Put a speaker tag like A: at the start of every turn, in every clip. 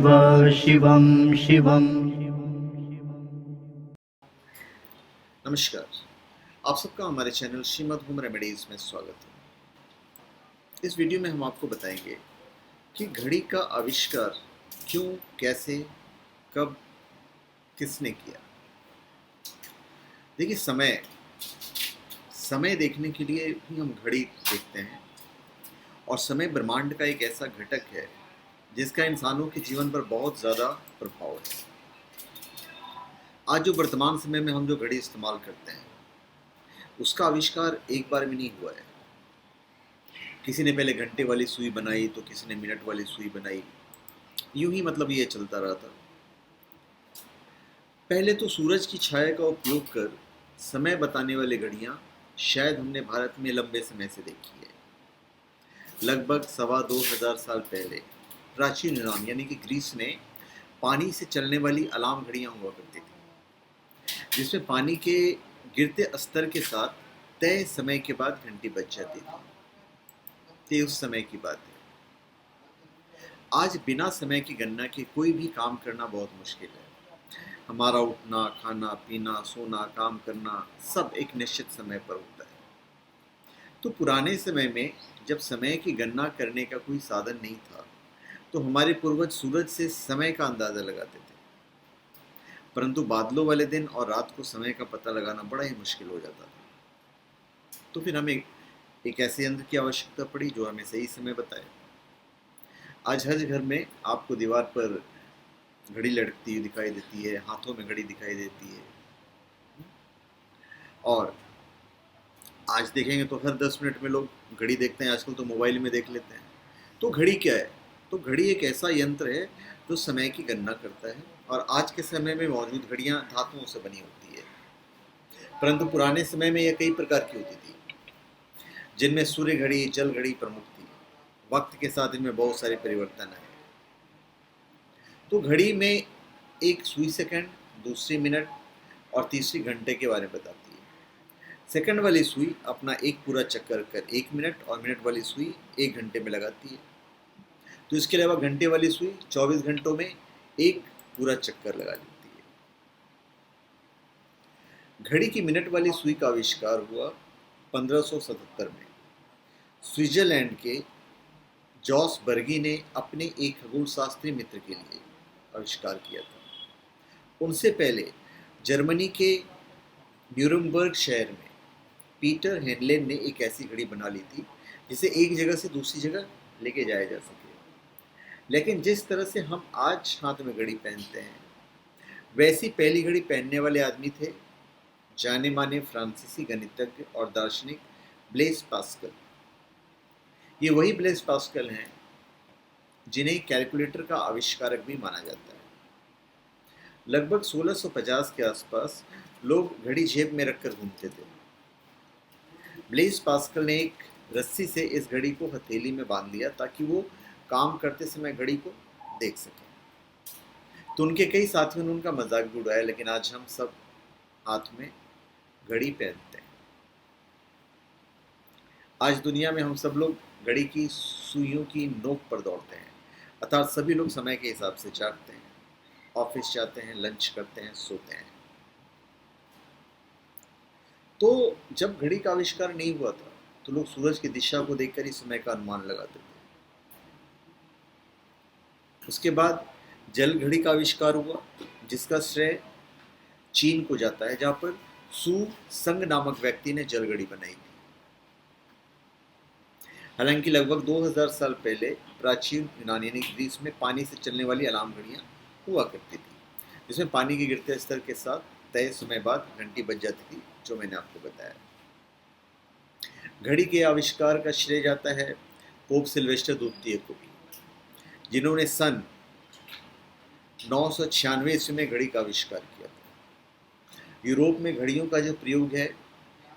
A: शिवं शिवं।
B: नमस्कार। आप सबका हमारे चैनल श्रीमद् होम रेमेडीज में स्वागत है। इस वीडियो में हम आपको बताएंगे कि घड़ी का आविष्कार क्यों, कैसे, कब, किसने किया। देखिए, समय देखने के लिए भी हम घड़ी देखते हैं, और समय ब्रह्मांड का एक ऐसा घटक है जिसका इंसानों के जीवन पर बहुत ज़्यादा प्रभाव है। आज जो वर्तमान समय में हम जो घड़ी इस्तेमाल करते हैं, उसका आविष्कार एक बार में नहीं हुआ है। किसी ने पहले घंटे वाली सुई बनाई, तो किसी ने मिनट वाली सुई बनाई, यूं ही मतलब ये चलता रहा था। पहले तो सूरज की छाया का उपयोग कर समय बताने वाली घड़ियां शायद हमने भारत में लंबे समय से देखी है। लगभग 2,2500 साल पहले प्राचीन यूनान यानी कि ग्रीस में पानी से चलने वाली अलार्म घड़ियां हुआ करती थी, जिसमें पानी के गिरते स्तर के साथ तय समय के बाद घंटी बज जाती थी। ये उस समय की बात है। आज बिना समय की गणना के कोई भी काम करना बहुत मुश्किल है। हमारा उठना, खाना पीना, सोना, काम करना सब एक निश्चित समय पर होता है। तो पुराने समय में जब समय की गणना करने का कोई साधन नहीं था, तो हमारे पूर्वज सूरज से समय का अंदाजा लगाते थे। परंतु बादलों वाले दिन और रात को समय का पता लगाना बड़ा ही मुश्किल हो जाता था। तो फिर हमें एक ऐसे यंत्र की आवश्यकता पड़ी जो हमें सही समय बताए। आज हर घर में आपको दीवार पर घड़ी लटकती हुई दिखाई देती है, हाथों में घड़ी दिखाई देती है। और आज देखेंगे तो हर 10 मिनट में लोग घड़ी देखते हैं। आजकल तो मोबाइल में देख लेते हैं। तो घड़ी क्या है? तो घड़ी एक ऐसा यंत्र है जो समय की गणना करता है। और आज के समय में मौजूद घड़ियां धातुओं से बनी होती है, परंतु पुराने समय में यह कई प्रकार की होती थी, जिनमें सूर्य घड़ी, जल घड़ी प्रमुख थी। वक्त के साथ इनमें बहुत सारे परिवर्तन आए। तो घड़ी में एक सुई सेकंड, दूसरी मिनट और तीसरी घंटे के बारे में बताती है। सेकंड वाली सुई अपना एक पूरा चक्कर कर 1 मिनट, और मिनट वाली सुई 1 घंटे में लगाती है। तो इसके अलावा घंटे वाली सुई 24 घंटों में एक पूरा चक्कर लगा लेती है। घड़ी की मिनट वाली सुई का आविष्कार हुआ 1577 में। स्विट्जरलैंड के जॉस बर्गी ने अपने एक खगोलशास्त्री मित्र के लिए आविष्कार किया था। उनसे पहले जर्मनी के न्यूरमबर्ग शहर में पीटर हेनलेन ने एक ऐसी घड़ी बना ली थी जिसे एक जगह से दूसरी जगह लेके जाया जा सके। लेकिन जिस तरह से हम आज हाथ में घड़ी पहनते हैं, वैसी पहली घड़ी पहनने वाले आदमी थे जाने माने फ्रांसीसी गणितज्ञ और दार्शनिक ब्लेस पास्कल। ये वही ब्लेस पास्कल हैं जिन्हें कैलकुलेटर का आविष्कारक भी माना जाता है। लगभग 1650 के आसपास लोग घड़ी जेब में रखकर घूमते थे। ब्लेस पास्कल ने एक रस्सी से इस घड़ी को हथेली में बांध लिया ताकि वो काम करते समय घड़ी को देख सके। तो उनके कई साथियों ने उनका मजाक भी उड़ाया, लेकिन आज हम सब हाथ में घड़ी पहनते हैं। आज दुनिया में हम सब लोग घड़ी की सुइयों की नोक पर दौड़ते हैं, अर्थात सभी लोग समय के हिसाब से जागते हैं, ऑफिस जाते हैं, लंच करते हैं, सोते हैं। तो जब घड़ी का आविष्कार नहीं हुआ था, तो लोग सूरज की दिशा को देखकर ही समय का अनुमान लगाते थे। उसके बाद जल घड़ी का आविष्कार हुआ, जिसका श्रेय चीन को जाता है, जहां पर सु संग नामक व्यक्ति ने जल घड़ी बनाई थी। हालांकि लगभग 2000 साल पहले प्राचीन यूनान यानी ग्रीस में पानी से चलने वाली अलार्म घड़ियां हुआ करती थी, जिसमें पानी के गिरते स्तर के साथ तय समय बाद घंटी बज जाती थी, जो मैंने आपको बताया। घड़ी के आविष्कार का श्रेय जाता है पोप सिल्वेस्टर द्वितीय को भी, जिन्होंने सन 996 ईस्वी में घड़ी का आविष्कार किया था। यूरोप में घड़ियों का जो प्रयोग है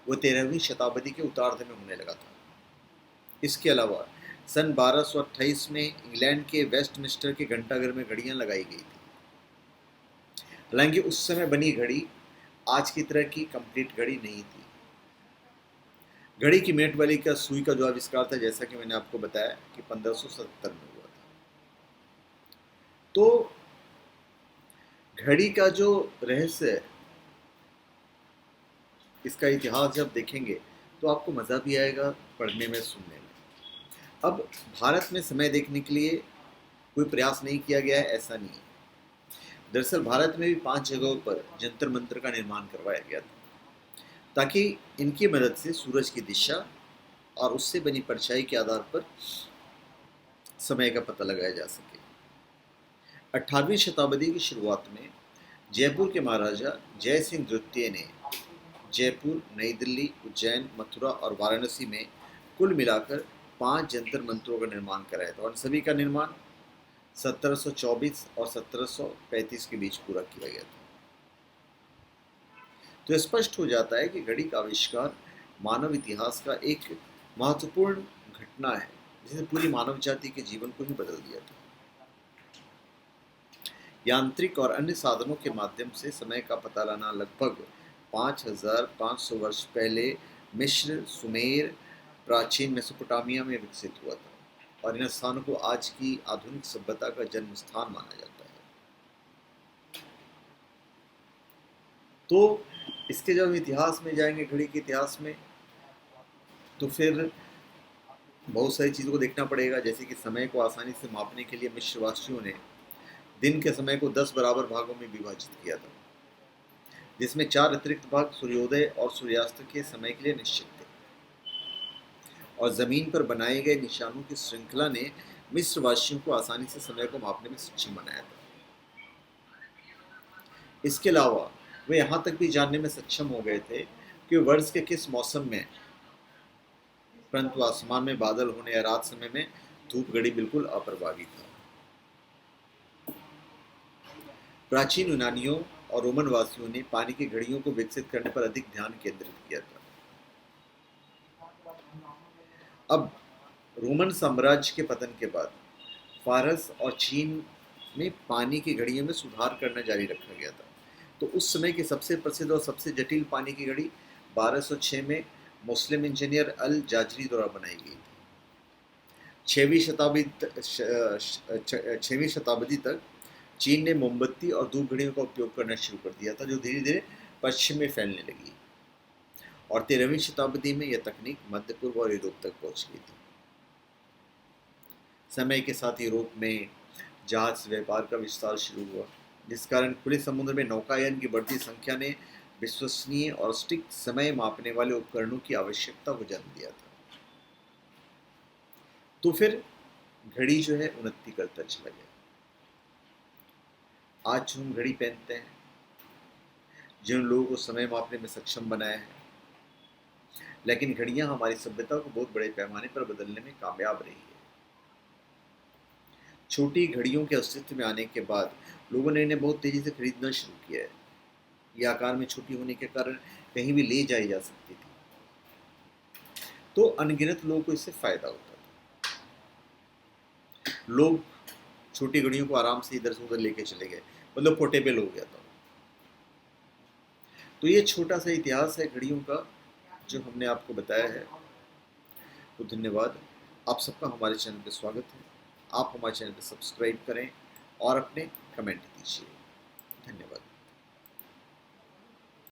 B: वो 13वीं शताब्दी के उत्तरार्ध में होने लगा था। इसके अलावा सन 1228 में इंग्लैंड के वेस्टमिंस्टर के घंटाघर में घड़ियां लगाई गई थी। हालांकि उस समय बनी घड़ी आज की तरह की कंप्लीट घड़ी नहीं थी। घड़ी की मिनट वाली का सुई का जो आविष्कार था, जैसा कि मैंने आपको बताया कि 1577 में हुआ था। तो घड़ी का जो रहस्य है, इसका इतिहास जब देखेंगे तो आपको मज़ा भी आएगा पढ़ने में, सुनने में। अब भारत में समय देखने के लिए कोई प्रयास नहीं किया गया है, ऐसा नहीं है। दरअसल भारत में भी 5 जगहों पर जंतर मंतर का निर्माण करवाया गया था, ताकि इनकी मदद से सूरज की दिशा और उससे बनी परछाई के आधार पर समय का पता लगाया जा सके। 18वीं शताब्दी की शुरुआत में जयपुर के महाराजा जय सिंह द्वितीय ने जयपुर, नई दिल्ली, उज्जैन, मथुरा और वाराणसी में कुल मिलाकर 5 जंतर मंतरों का निर्माण कराया था, और इन सभी का निर्माण 1724 और 1735 के बीच पूरा किया गया था। तो स्पष्ट हो जाता है कि घड़ी का आविष्कार मानव इतिहास का एक महत्वपूर्ण घटना है, जिसने पूरी मानव जाति के जीवन को ही बदल दिया था। यांत्रिक और अन्य साधनों के माध्यम से समय का पता लगाना लगभग 5500 वर्ष पहले मिस्र, सुमेर, प्राचीन मेसोपोटामिया में विकसित हुआ था, और इन स्थानों को आज की आधुनिक सभ्यता का जन्म स्थान माना जाता है। तो इसके जब इतिहास में जाएंगे, घड़ी के इतिहास में, तो फिर बहुत सारी चीज़ों को देखना पड़ेगा, जैसे कि समय को आसानी से मापने के लिए मिस्रवासियों ने दिन के समय को 10 बराबर भागों में विभाजित किया था, जिसमें 4 अतिरिक्त भाग सूर्योदय और सूर्यास्त के समय के लिए निश्चित थे, और ज़मीन पर बनाए गए निशानों की श्रृंखला ने मिस्रवासियों को आसानी से समय को मापने में सक्षम बनाया था। इसके अलावा वे यहाँ तक भी जानने में सक्षम हो गए थे कि वर्ष के किस मौसम में, परंतु आसमान में बादल होने या रात समय में धूप घड़ी बिल्कुल अप्रभावी था। प्राचीन यूनानियों और रोमन वासियों ने पानी की घड़ियों को विकसित करने पर अधिक ध्यान केंद्रित किया था। अब रोमन साम्राज्य के पतन के बाद फारस और चीन में पानी की घड़ियों में सुधार करना जारी रखा गया था। तो उस समय की सबसे प्रसिद्ध और सबसे जटिल पानी की घड़ी 1206 में मुस्लिम इंजीनियर अल जाजरी द्वारा बनाई गई थी। 6वीं शताब्दी तक चीन ने मोमबत्ती और धूप घड़ियों का उपयोग करना शुरू कर दिया था, जो धीरे धीरे पश्चिम में फैलने लगी, और 13वीं शताब्दी में यह तकनीक मध्य पूर्व और यूरोप तक पहुंच गई थी। समय के साथ यूरोप में जहाज व्यापार का विस्तार शुरू हुआ, जिस कारण खुले समुद्र में नौकायान की बढ़ती संख्या ने विश्वसनीय और सटीक समय मापने वाले उपकरणों की आवश्यकता को जन्म दिया था। तो फिर घड़ी जो है उन्नति करता चला गया। आज हम घड़ी पहनते हैं, जिन लोगों को समय मापने में सक्षम बनाया है, लेकिन घड़ियां हमारी सभ्यता को बहुत बड़े पैमाने पर बदलने में कामयाब रही है। छोटी घड़ियों के अस्तित्व में आने के बाद लोगों ने इन्हें बहुत तेजी से खरीदना शुरू किया है। ये आकार में छोटी होने के कारण कहीं भी ले जाई जा सकती थी, तो अनगिनत लोगों को इससे फायदा होता था। लोग छोटी घड़ियों को आराम से इधर से उधर लेके चले गए, मतलब पोर्टेबल हो गया था। तो ये छोटा सा इतिहास है घड़ियों का, जो हमने आपको बताया है। तो धन्यवाद, आप सबका हमारे चैनल पर स्वागत है। आप हमारे चैनल पर सब्सक्राइब करें और अपने कमेंट दीजिए। धन्यवाद।